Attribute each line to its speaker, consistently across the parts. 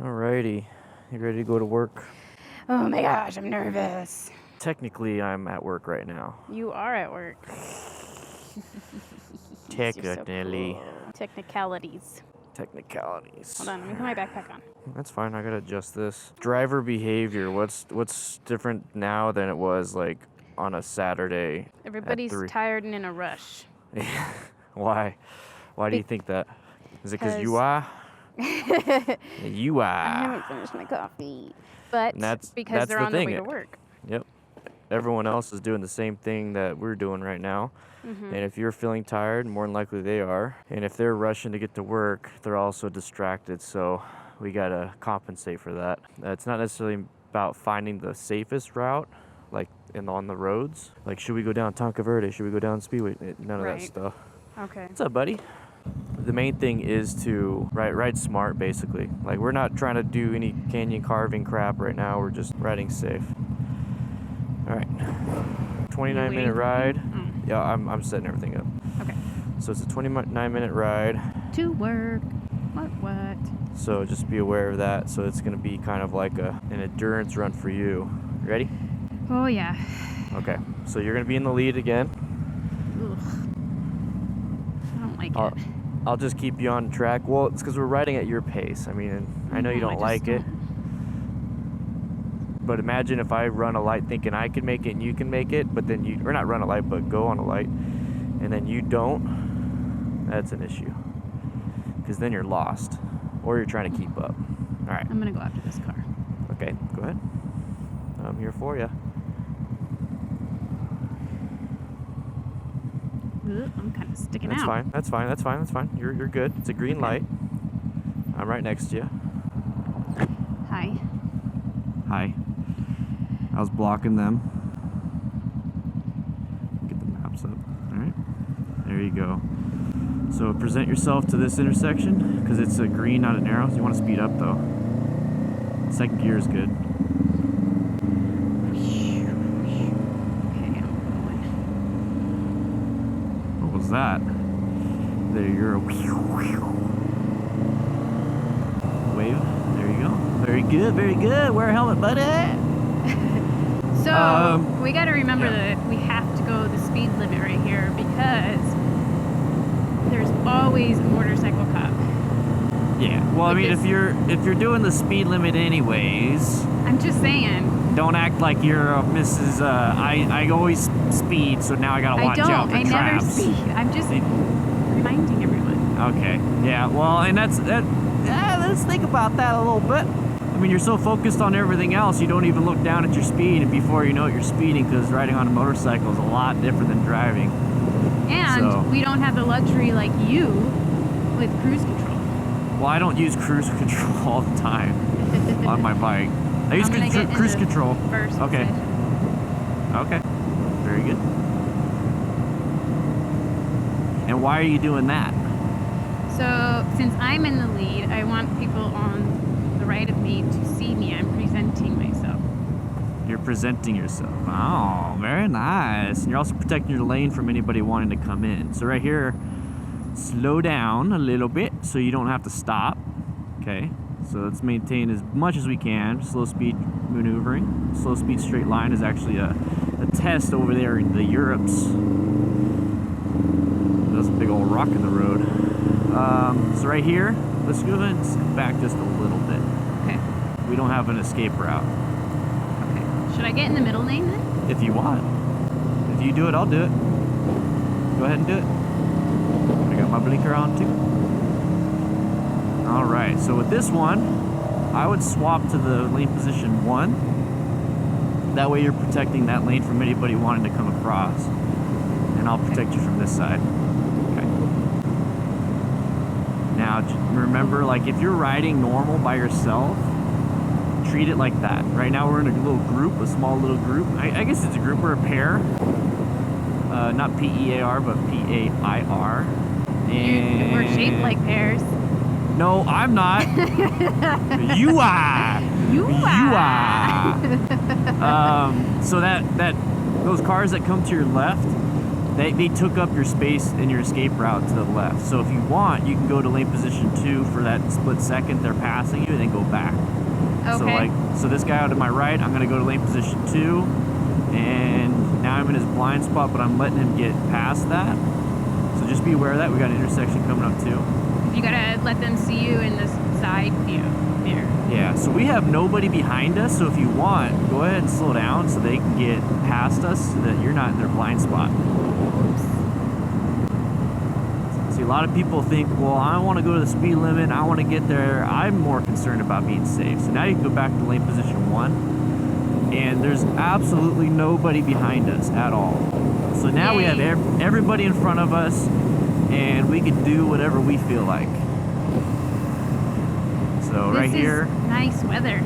Speaker 1: Alrighty. You ready to go to work?
Speaker 2: Oh my gosh, I'm nervous.
Speaker 1: Technically, I'm at work right now.
Speaker 2: You are at work.
Speaker 1: Technically.
Speaker 2: So cool. Technicalities.
Speaker 1: Technicalities.
Speaker 2: Hold on, let me put my backpack on.
Speaker 1: That's fine. I gotta adjust this. Driver behavior. What's different now than it was like on a Saturday?
Speaker 2: Everybody's tired and in a rush.
Speaker 1: Why? Why do you think that? Is it because you
Speaker 2: 'Cause-
Speaker 1: are? You
Speaker 2: I
Speaker 1: are.
Speaker 2: haven't finished my coffee. But
Speaker 1: That's
Speaker 2: because they're
Speaker 1: the
Speaker 2: on their
Speaker 1: thing.
Speaker 2: way to work.
Speaker 1: Yep. Everyone else is doing the same thing that we're doing right now. And if you're feeling tired, more than likely they are. And if they're rushing to get to work, they're also distracted. So we got to compensate for that. It's not necessarily about finding the safest route, like on the roads. Like, should we go down Tonka Verde? Should we go down Speedway? None of that stuff.
Speaker 2: Okay.
Speaker 1: What's up, buddy? The main thing is to ride smart, basically. Like, we're not trying to do any canyon carving crap right now. We're just riding safe. All right. 29-minute ride. Yeah, I'm setting everything up.
Speaker 2: Okay.
Speaker 1: So it's a 29-minute ride.
Speaker 2: To work. What?
Speaker 1: So just be aware of that. So it's going to be kind of like an endurance run for you. Ready?
Speaker 2: Oh, yeah.
Speaker 1: Okay. So you're going to be in the lead again.
Speaker 2: Ugh. I don't like it.
Speaker 1: I'll just keep you on track. Well, it's because we're riding at your pace. I mean, I know you don't like it. But imagine if I run a light thinking I can make it and you can make it, but then or not run a light, but go on a light, and then you don't, that's an issue. Because then you're lost, or you're trying to keep up. All right.
Speaker 2: I'm going to go after this car.
Speaker 1: Okay, go ahead. I'm here for you.
Speaker 2: I'm kind of sticking
Speaker 1: That's
Speaker 2: out.
Speaker 1: fine. That's fine. You're good. It's a green light. I'm right next to you.
Speaker 2: Hi.
Speaker 1: I was blocking them. Get the maps up. All right. There you go. So present yourself to this intersection because it's a green, not an arrow. So you want to speed up though. Second gear is good.
Speaker 2: Okay, I'm going.
Speaker 1: What was that? There, you're a wave. There you go. Very good. Wear a helmet, buddy.
Speaker 2: So we got to remember that we have to go the speed limit right here because there's always a motorcycle cop.
Speaker 1: Yeah. Well, I mean, if you're doing the speed limit anyways,
Speaker 2: I'm just saying.
Speaker 1: Don't act like you're Mrs. I always speed, so now I gotta watch out for traps.
Speaker 2: I never speed. I'm just reminding everyone.
Speaker 1: Okay. Yeah. Well, and let's think about that a little bit. I mean, you're so focused on everything else, you don't even look down at your speed, and before you know it, you're speeding because riding on a motorcycle is a lot different than driving.
Speaker 2: And we don't have the luxury like you with cruise control.
Speaker 1: Well, I don't use cruise control all the time on my bike. I use cruise control.
Speaker 2: First
Speaker 1: Okay.
Speaker 2: session.
Speaker 1: Okay. Very good. And why are you doing that?
Speaker 2: So, since I'm in the lead, I want people on the right of me to see me. I'm presenting myself.
Speaker 1: You're presenting yourself. Oh, very nice. And you're also protecting your lane from anybody wanting to come in. So right here, slow down a little bit so you don't have to stop. Okay. So let's maintain as much as we can. Slow speed maneuvering. Slow speed straight line is actually a test over there in the Europes. There's a big old rock in the road. So right here, let's go ahead and scoot back just a little bit.
Speaker 2: Okay.
Speaker 1: We don't have an escape route.
Speaker 2: Okay. Should I get in the middle lane then?
Speaker 1: If you want. If you do it, I'll do it. Go ahead and do it. I got my blinker on too. Alright, so with this one, I would swap to the lane position 1. That way you're protecting that lane from anybody wanting to come across. And I'll protect you from this side. Okay. Now, remember, like, if you're riding normal by yourself, treat it like that. Right now we're in a little group, a small little group. I guess it's a group or a pair. Not P-E-A-R, but P-A-I-R. And
Speaker 2: We're shaped like pears.
Speaker 1: No, I'm not. You are. So that those cars that come to your left, They took up your space in your escape route to the left. So if you want, you can go to lane position 2 for that split second they're passing you, and then go back.
Speaker 2: Okay.
Speaker 1: So this guy out to my right, I'm gonna go to lane position 2, and now I'm in his blind spot, but I'm letting him get past that. So just be aware of that. We got an intersection coming up too.
Speaker 2: You gotta let them see you in this side view mirror.
Speaker 1: Yeah, so we have nobody behind us, so if you want, go ahead and slow down so they can get past us so that you're not in their blind spot. See, a lot of people think, well, I want to go to the speed limit, I want to get there. I'm more concerned about being safe. So now you can go back to lane position 1, and there's absolutely nobody behind us at all. So now we have everybody in front of us, and we can do whatever we feel like. So right here,
Speaker 2: nice weather.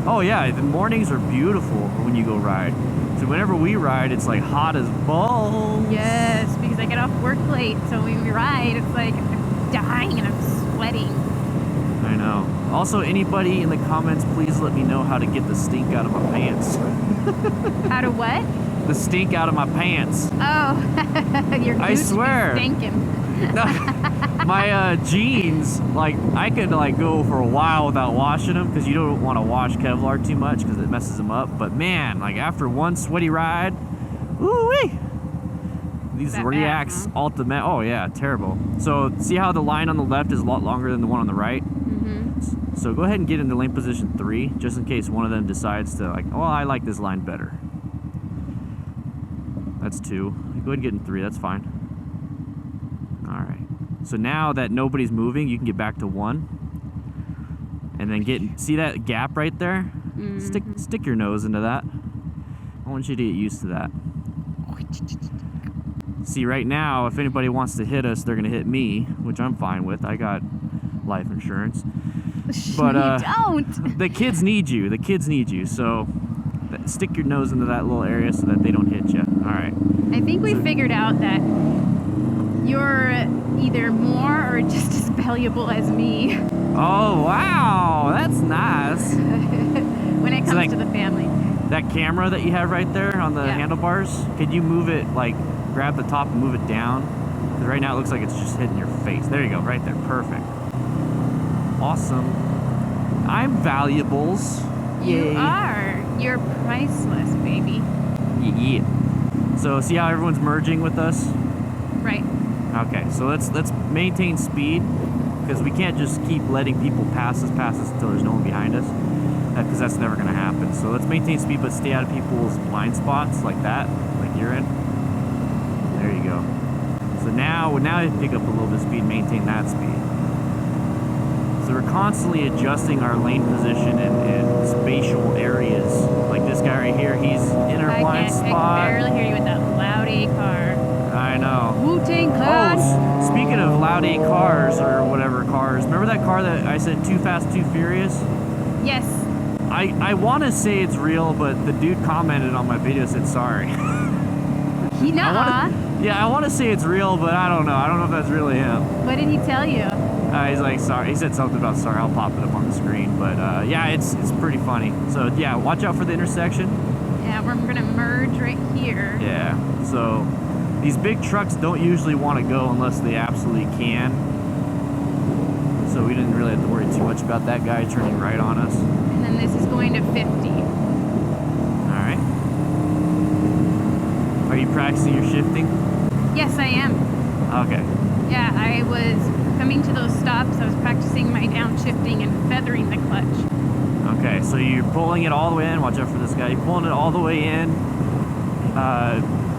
Speaker 1: oh yeah, the mornings are beautiful when you go ride. So whenever we ride, it's like hot as balls.
Speaker 2: Yes, because I get off work late, so when we ride, it's like I'm dying and I'm sweating.
Speaker 1: I know. Also, anybody in the comments, please let me know how to get the stink out of my pants.
Speaker 2: How to what?
Speaker 1: The stink out of my pants.
Speaker 2: Oh, your
Speaker 1: I
Speaker 2: boots
Speaker 1: swear.
Speaker 2: be stinking.
Speaker 1: My jeans, like, I could like go for a while without washing them because you don't want to wash Kevlar too much because it messes them up. But man, like after one sweaty ride, woo-wee, these Reacts Ultimate, oh yeah, terrible. So see how the line on the left is a lot longer than the one on the right?
Speaker 2: Mm-hmm.
Speaker 1: So go ahead and get into lane position 3 just in case one of them decides to like, oh, I like this line better. That's 2. Go ahead and get in 3, that's fine. All right. So now that nobody's moving, you can get back to 1. And then see that gap right there?
Speaker 2: Mm-hmm.
Speaker 1: Stick your nose into that. I want you to get used to that. See, right now, if anybody wants to hit us, they're gonna hit me, which I'm fine with. I got life insurance. But
Speaker 2: you don't.
Speaker 1: the kids need you. The kids need you. So stick your nose into that little area so that they don't hit you. All right.
Speaker 2: I think we figured out that you're either more or just as valuable as me.
Speaker 1: Oh, wow. That's nice.
Speaker 2: When it comes to the family.
Speaker 1: That camera that you have right there on the handlebars, could you move it, like, grab the top and move it down? Because right now it looks like it's just hitting your face. There you go, right there. Perfect. Awesome. I'm valuables.
Speaker 2: You
Speaker 1: Yay.
Speaker 2: are. You're priceless, baby.
Speaker 1: Yeah. So see how everyone's merging with us?
Speaker 2: Right.
Speaker 1: Okay, so let's maintain speed because we can't just keep letting people pass us until there's no one behind us because that's never going to happen. So let's maintain speed but stay out of people's blind spots like that, like you're in. There you go. So now you pick up a little bit of speed, maintain that speed. So we're constantly adjusting our lane position in spatial areas. Like this guy right here, he's in our blind spot.
Speaker 2: I can barely hear you with that loud A car.
Speaker 1: I know.
Speaker 2: Wu-Tang Clan.
Speaker 1: Oh, speaking of loud A cars or whatever cars, remember that car that I said Too Fast, Too Furious?
Speaker 2: Yes.
Speaker 1: I want to say it's real, but the dude commented on my video said sorry. I want to say it's real, but I don't know. I don't know if that's really him.
Speaker 2: What did he tell you?
Speaker 1: He's like, sorry. He said something about sorry. I'll pop it up on the screen. But yeah, it's pretty funny. So yeah, watch out for the intersection.
Speaker 2: Yeah, we're gonna merge right here.
Speaker 1: Yeah. So these big trucks don't usually want to go unless they absolutely can. So we didn't really have to worry too much about that guy turning right on us.
Speaker 2: And then this is going to 50.
Speaker 1: All right. Are you practicing your shifting?
Speaker 2: Yes, I am.
Speaker 1: Okay.
Speaker 2: Yeah, I was coming to those stops. I was practicing my downshifting and feathering the clutch.
Speaker 1: Okay, so you're pulling it all the way in. Watch out for this guy. You're pulling it all the way in,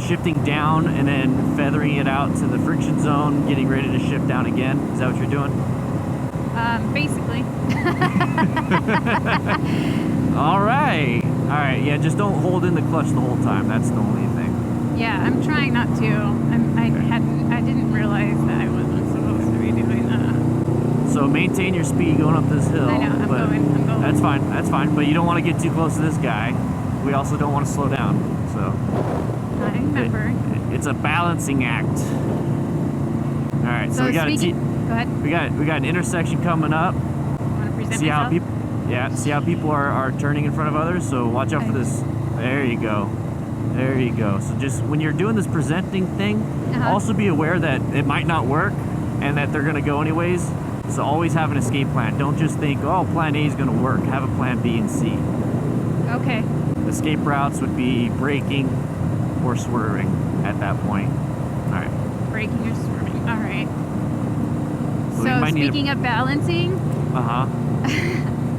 Speaker 1: shifting down, and then feathering it out to the friction zone, getting ready to shift down again. Is that what you're doing?
Speaker 2: Basically.
Speaker 1: All right. All right. Yeah, just don't hold in the clutch the whole time. That's the only thing.
Speaker 2: Yeah, I'm trying not to. I didn't realize that I wasn't supposed to be doing that.
Speaker 1: So maintain your speed going up this hill.
Speaker 2: I know, I'm going.
Speaker 1: That's fine, that's fine. But you don't want to get too close to this guy. We also don't want to slow down, so.
Speaker 2: I remember.
Speaker 1: It's a balancing act. All right, so we got
Speaker 2: go ahead.
Speaker 1: We got an intersection coming up.
Speaker 2: Want to present
Speaker 1: see
Speaker 2: myself?
Speaker 1: How see how people are turning in front of others. So watch out for this. There you go. There you go. So just when you're doing this presenting thing, also be aware that it might not work and that they're going to go anyways. So always have an escape plan. Don't just think, oh, plan A is going to work. Have a plan B and C.
Speaker 2: Okay.
Speaker 1: Escape routes would be braking or swerving at that point. All right.
Speaker 2: Braking or swerving. All right.
Speaker 1: So
Speaker 2: So speaking of balancing,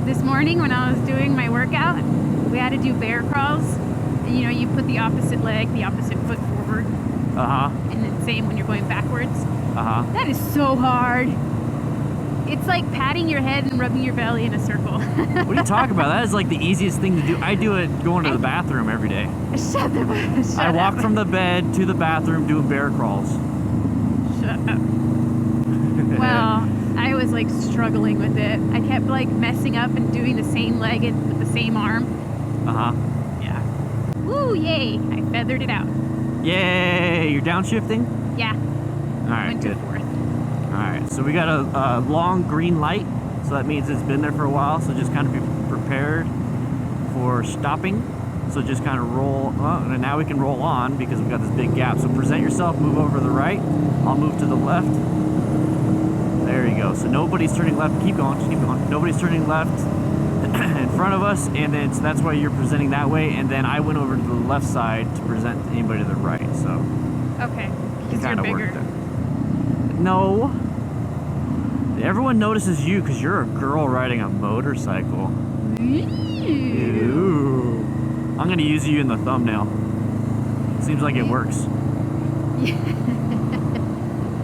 Speaker 2: this morning when I was doing my workout, we had to do bear crawls. And, you know, you put the opposite leg, the opposite foot forward. And then same when you're going backwards. That is so hard. It's like patting your head and rubbing your belly in a circle.
Speaker 1: What are you talking about? That is like the easiest thing to do. I do it going to the bathroom every day.
Speaker 2: Shut
Speaker 1: I walk
Speaker 2: up.
Speaker 1: from the bed to the bathroom doing bear crawls.
Speaker 2: Shut up. Well, I was like struggling with it. I kept like messing up and doing the same leg with the same arm. Yeah. Woo, yay. I feathered it out.
Speaker 1: Yay! You're downshifting?
Speaker 2: Yeah.
Speaker 1: Alright,
Speaker 2: Went
Speaker 1: good.
Speaker 2: to fourth.
Speaker 1: Alright, so we got a long green light. So that means it's been there for a while. So just kind of be prepared for stopping. So just kind of roll, and now we can roll on because we've got this big gap. So present yourself, move over to the right. I'll move to the left. There you go. So nobody's turning left. Keep going, just keep going. Nobody's turning left in front of us, and then so that's why you're presenting that way. And then I went over to the left side to present to anybody to the right. So
Speaker 2: okay, because you're bigger.
Speaker 1: No. Everyone notices you because you're a girl riding a motorcycle. Ooh. I'm gonna use you in the thumbnail. Seems like it works.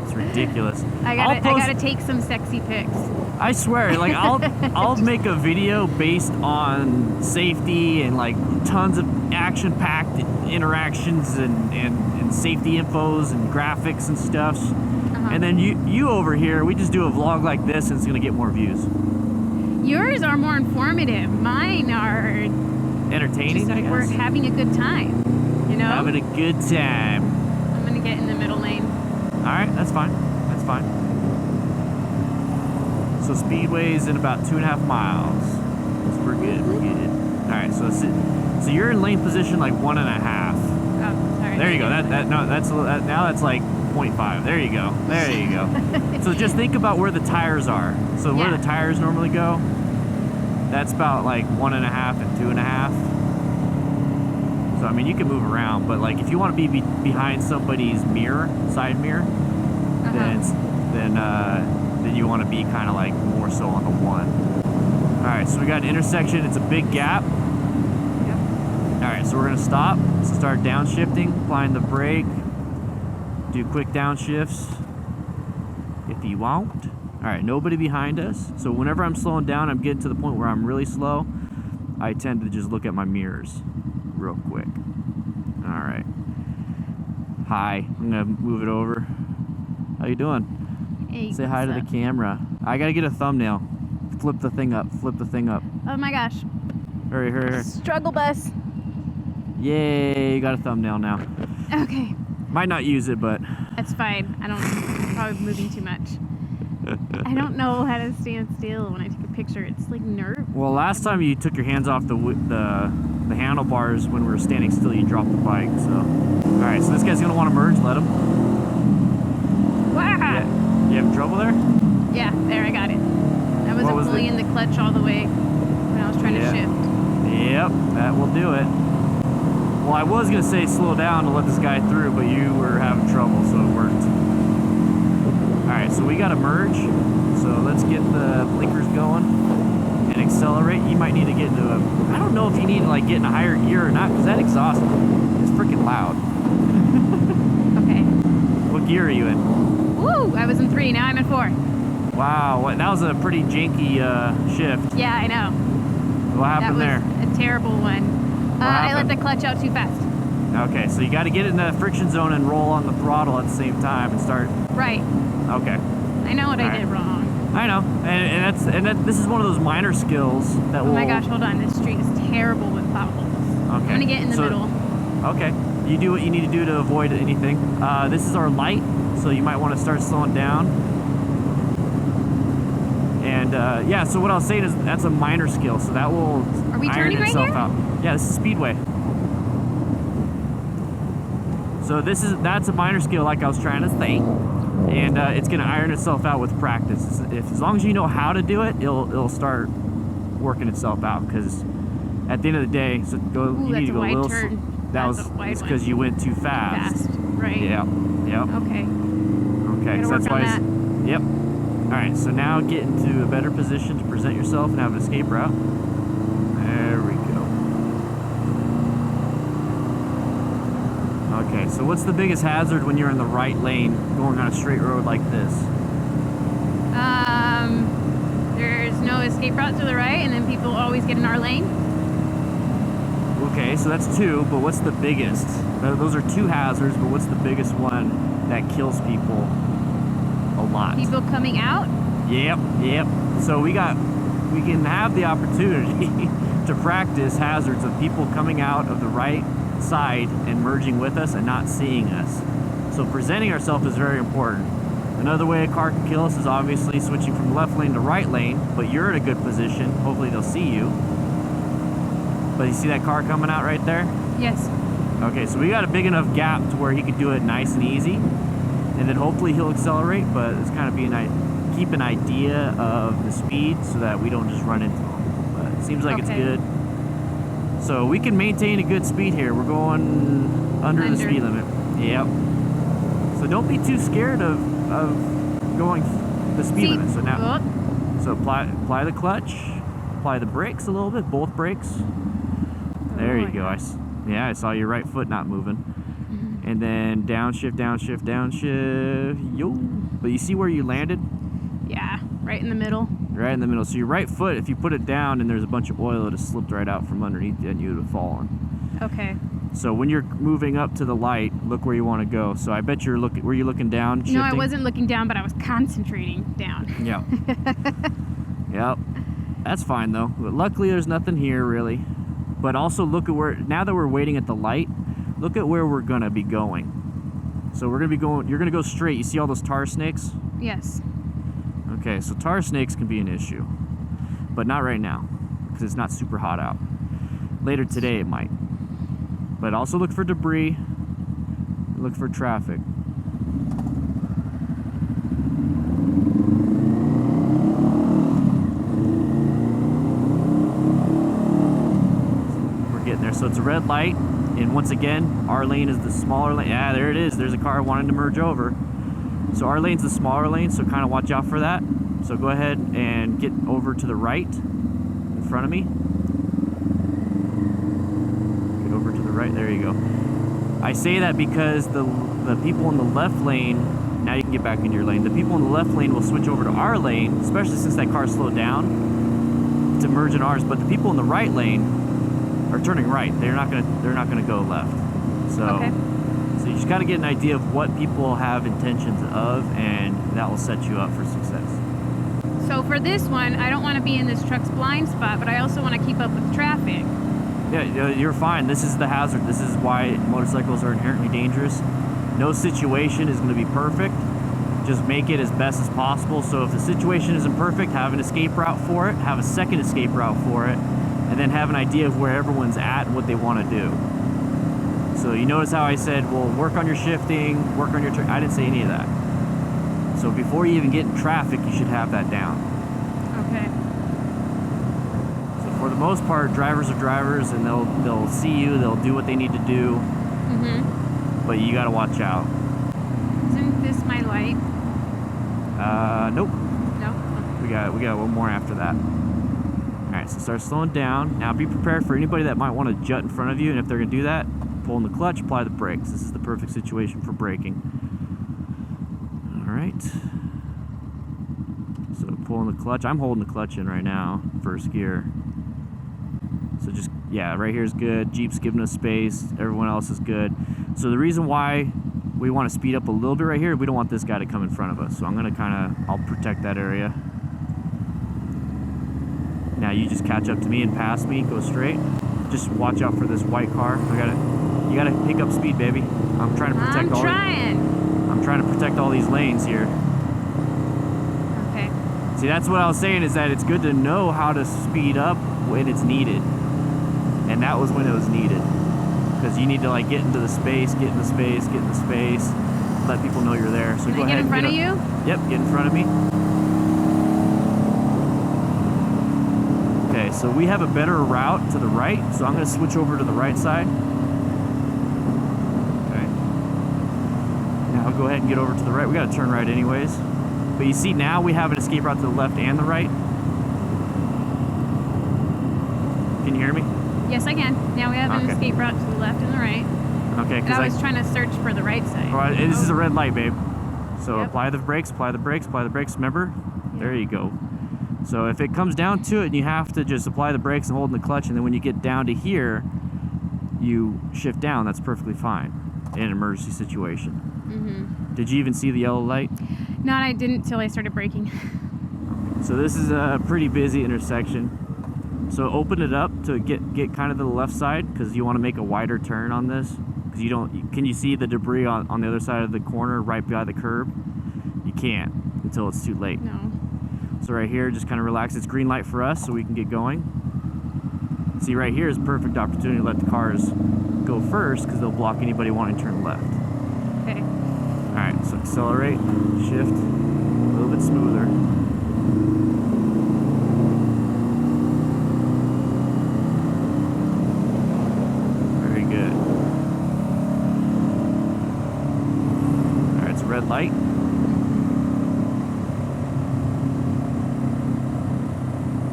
Speaker 1: It's ridiculous.
Speaker 2: I gotta take some sexy pics.
Speaker 1: I swear, like I'll make a video based on safety and like tons of action-packed interactions and safety infos and graphics and stuff. And then you over here, we just do a vlog like this and it's gonna get more views.
Speaker 2: Yours are more informative. Mine are
Speaker 1: entertaining, I guess.
Speaker 2: We're having a good time, you know?
Speaker 1: Having a good time.
Speaker 2: I'm gonna get in the middle lane.
Speaker 1: Alright, that's fine. That's fine. So Speedway's in about 2.5 miles. So we're good, we're good. Alright, so you're in lane position like 1.5.
Speaker 2: Oh, sorry.
Speaker 1: There you go. Now that's like 0.5. There you go. There you go. So just think about where the tires are. So where the tires normally go, that's about like 1.5 and 2.5. So I mean, you can move around, but like if you want to be behind somebody's mirror, side mirror, then you want to be kind of like more so on the 1. All right, so we got an intersection. It's a big gap. All right, so we're gonna stop. So start downshifting, applying the brake. Do quick downshifts if you want. All right, nobody behind us. So whenever I'm slowing down, I'm getting to the point where I'm really slow. I tend to just look at my mirrors real quick. All right. Hi, I'm gonna move it over. How you doing?
Speaker 2: Hey,
Speaker 1: say hi to the camera. I gotta get a thumbnail. Flip the thing up, flip the thing up.
Speaker 2: Oh my gosh.
Speaker 1: Hurry, hurry, hurry.
Speaker 2: Struggle bus.
Speaker 1: Yay, you got a thumbnail now.
Speaker 2: Okay.
Speaker 1: Might not use it, but
Speaker 2: that's fine. I'm probably moving too much. I don't know how to stand still when I take a picture. It's like nerve.
Speaker 1: Well, last time you took your hands off the handlebars when we were standing still, you dropped the bike. So, all right. So this guy's gonna want to merge. Let him.
Speaker 2: Wow.
Speaker 1: Yeah. You having trouble there?
Speaker 2: Yeah. There, I got it. I wasn't pulling in the clutch all the way when I was trying to shift.
Speaker 1: Yep, that will do it. Well, I was gonna say slow down to let this guy through, but you were having trouble, so it worked. All right, so we got to merge. So let's get the blinkers going and accelerate. You might need to get into a, I don't know if you need to like get in a higher gear or not, because that exhaust is freaking loud.
Speaker 2: Okay.
Speaker 1: What gear are you in?
Speaker 2: Woo, I was in 3, now I'm in 4.
Speaker 1: Wow, that was a pretty janky shift.
Speaker 2: Yeah, I know.
Speaker 1: What happened there?
Speaker 2: That was a terrible one. I let the clutch out too fast.
Speaker 1: Okay, so you got to get in the friction zone and roll on the throttle at the same time and start.
Speaker 2: Right.
Speaker 1: Okay.
Speaker 2: I know what I did wrong.
Speaker 1: I know, and this is one of those minor skills that will.
Speaker 2: Oh my gosh, hold on, this street is terrible with potholes. Okay. I'm gonna get in the middle.
Speaker 1: Okay, you do what you need to do to avoid anything. This is our light, so you might want to start slowing down. And yeah, so what I was saying is that's a minor skill, so that will
Speaker 2: Are we turning right here?
Speaker 1: out. Yeah, this is Speedway. So that's a minor skill, like I was trying to say, and it's gonna iron itself out with practice. As long as you know how to do it, it'll start working itself out. Because at the end of the day, so you need to go a little. It's because you went too fast.
Speaker 2: Right.
Speaker 1: Yeah. Yep.
Speaker 2: Okay.
Speaker 1: Okay. So that's why. Yep. All right. So now get into a better position to present yourself and have an escape route. There we go. Okay, so what's the biggest hazard when you're in the right lane going on a straight road like this?
Speaker 2: There's no escape route to the right, and then people always get in our lane.
Speaker 1: Okay, so that's 2, but what's the biggest? Those are 2 hazards, but what's the biggest one that kills people a lot?
Speaker 2: People coming out?
Speaker 1: Yep. So we can have the opportunity to practice hazards of people coming out of the right side and merging with us and not seeing us. So presenting ourselves is very important. Another way a car can kill us is obviously switching from left lane to right lane, but you're in a good position. Hopefully they'll see you. But you see that car coming out right there?
Speaker 2: Yes.
Speaker 1: Okay, so we got a big enough gap to where he could do it nice and easy, and then hopefully he'll accelerate, but it's kind of keep an idea of the speed so that we don't just run into him. But it seems like it's good. So we can maintain a good speed here. We're going under the speed limit. Yep. So don't be too scared of going the speed limit. So now, so apply the clutch, apply the brakes a little bit, both brakes. There you go. I saw your right foot not moving. And then downshift. Yo. But you see where you landed?
Speaker 2: Yeah, right in the middle.
Speaker 1: Right in the middle. So your right foot, if you put it down and there's a bunch of oil, it has slipped right out from underneath you and you would have fallen.
Speaker 2: Okay.
Speaker 1: So when you're moving up to the light, look where you want to go. So I bet you're looking. Were you looking down? Shifting?
Speaker 2: No, I wasn't looking down, but I was concentrating down.
Speaker 1: Yeah. Yep. That's fine though. But luckily, there's nothing here really. But also look at where. Now that we're waiting at the light, look at where we're gonna be going. So we're gonna be going. You're gonna go straight. You see all those tar snakes?
Speaker 2: Yes.
Speaker 1: Okay, so tar snakes can be an issue, but not right now because it's not super hot out. Later today it might. But also look for debris, look for traffic. We're getting there. So it's a red light, and once again, our lane is the smaller lane. Yeah, there it is. There's a car wanting to merge over. So our lane's the smaller lane, so kind of watch out for that. So go ahead and get over to the right in front of me. Get over to the right, there you go. I say that because the people in the left lane, now you can get back in your lane, the people in the left lane will switch over to our lane, especially since that car slowed down, to merge in ours, but the people in the right lane are turning right. They're not gonna go left. So.
Speaker 2: Okay.
Speaker 1: So you just got to get an idea of what people have intentions of, and that will set you up for success.
Speaker 2: So for this one, I don't want to be in this truck's blind spot, but I also want to keep up with traffic.
Speaker 1: Yeah, you're fine. This is the hazard. This is why motorcycles are inherently dangerous. No situation is going to be perfect. Just make it as best as possible. So if the situation isn't perfect, have an escape route for it, have a second escape route for it, and then have an idea of where everyone's at and what they want to do. So you notice how I said, well, work on your shifting, work on your I didn't say any of that. So before you even get in traffic, you should have that down.
Speaker 2: Okay.
Speaker 1: So for the most part, drivers are drivers, and they'll see you, they'll do what they need to do. But you got to watch out.
Speaker 2: Isn't this my light?
Speaker 1: Nope.
Speaker 2: No.
Speaker 1: We got one more after that. All right, so start slowing down. Now be prepared for anybody that might want to jut in front of you, and if they're gonna do that, pull in the clutch, apply the brakes. This is the perfect situation for braking. All right. So pull in the clutch. I'm holding the clutch in right now, first gear. So just, yeah, right here is good. Jeep's giving us space. Everyone else is good. So the reason why we want to speed up a little bit right here, we don't want this guy to come in front of us. So I'm gonna I'll protect that area. Now you just catch up to me and pass me, go straight. Just watch out for this white car. You gotta pick up speed, baby. I'm trying to protect I'm trying to protect all these lanes here.
Speaker 2: Okay.
Speaker 1: See, that's what I was saying, is that it's good to know how to speed up when it's needed. And that was when it was needed. because you need to like get into the space, get in the space, get in the space, let people know you're there. So
Speaker 2: Can
Speaker 1: go
Speaker 2: I
Speaker 1: ahead.
Speaker 2: get in front of you?
Speaker 1: Yep, get in front of me. Okay, so we have a better route to the right, so I'm going to switch over to the right side. Okay. Now go ahead and get over to the right. We got to turn right anyways. But you see now we have an escape route to the left and the right. Can you hear me?
Speaker 2: Yes, I can. Now we have an escape route to the left and the right.
Speaker 1: Okay,
Speaker 2: because I was trying to search for the right side.
Speaker 1: All right, this is a red light, babe. So apply the brakes, apply the brakes, apply the brakes. Remember? Yep. There you go. So if it comes down to it and you have to just apply the brakes and hold in the clutch, and then when you get down to here, you shift down, that's perfectly fine in an emergency situation. Mm-hmm. Did you even see the yellow light?
Speaker 2: No, I didn't till I started braking.
Speaker 1: So this is a pretty busy intersection. So open it up to get kind of to the left side, because you want to make a wider turn on this. Because you don't, can you see the debris on the other side of the corner right by the curb? You can't until it's too late.
Speaker 2: No.
Speaker 1: So right here, just kind of relax. It's green light for us, so we can get going. See, right here is a perfect opportunity to let the cars go first, because they'll block anybody wanting to turn left.
Speaker 2: Okay.
Speaker 1: All right, so accelerate, shift, a little bit smoother. Very good. All right, it's a red light.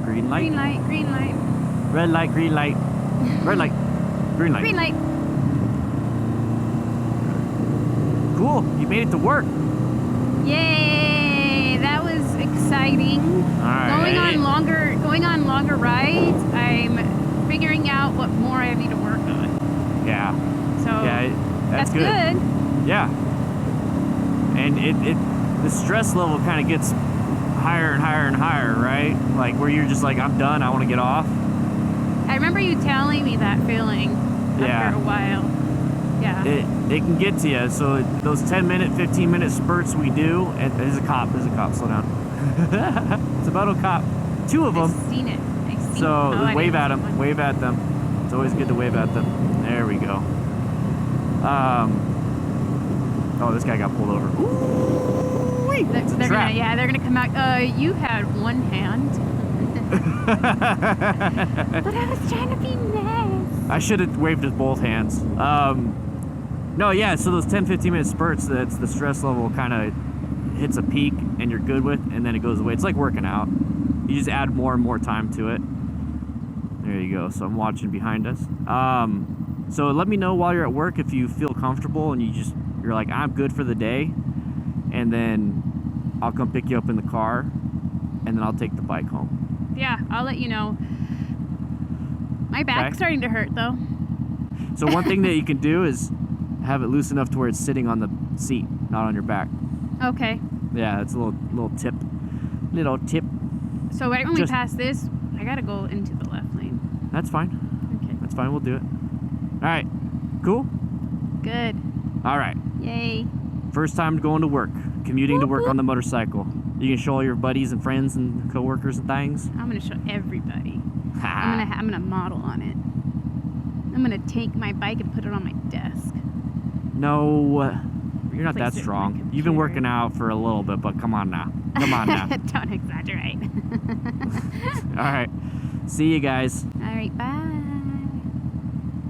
Speaker 1: Green light.
Speaker 2: Green light, green light.
Speaker 1: Red light, green light. Red light, green light.
Speaker 2: Green light.
Speaker 1: Cool, you made it to work.
Speaker 2: Yay! That was exciting.
Speaker 1: All right.
Speaker 2: Going on longer rides, I'm figuring out what more I need to work on.
Speaker 1: Yeah.
Speaker 2: So
Speaker 1: yeah, that's good. Yeah. And the stress level kind of gets higher and higher and higher, right? Like where you're just like, I'm done, I want to get off.
Speaker 2: I remember you telling me that feeling after a while. Yeah.
Speaker 1: It can get to you. So those 10-minute, 15-minute spurts we do, and there's a cop, slow down. It's a Boto cop. Two of them.
Speaker 2: I've seen it.
Speaker 1: So wave at them, wave at them. It's always good to wave at them. There we go. Oh, this guy got pulled over. Ooh, wait,
Speaker 2: they're gonna come out. You had one hand. But I was trying to be nice.
Speaker 1: I should have waved with both hands. No, yeah, so those 10-15-minute spurts, that's the stress level kind of hits a peak and you're good with, and then it goes away. It's like working out. You just add more and more time to it. There you go. So I'm watching behind us. So let me know while you're at work if you feel comfortable and you're like, I'm good for the day, and then I'll come pick you up in the car, and then I'll take the bike home.
Speaker 2: Yeah, I'll let you know. My back's starting to hurt though.
Speaker 1: So one thing that you can do is have it loose enough to where it's sitting on the seat, not on your back.
Speaker 2: Okay.
Speaker 1: Yeah, it's a little tip. Little tip.
Speaker 2: So right when we pass this, I gotta go into the left lane.
Speaker 1: That's fine.
Speaker 2: Okay.
Speaker 1: That's fine, we'll do it. All right, cool?
Speaker 2: Good.
Speaker 1: All right.
Speaker 2: Yay.
Speaker 1: First time going to work, commuting to work on the motorcycle. You can show all your buddies and friends and coworkers and things.
Speaker 2: I'm gonna show everybody. I'm gonna model on it. I'm gonna take my bike and put it on my desk.
Speaker 1: No, you're not that strong. You've been working out for a little bit, but come on now. Come on now.
Speaker 2: Don't exaggerate.
Speaker 1: All right. See you guys.
Speaker 2: All right, bye.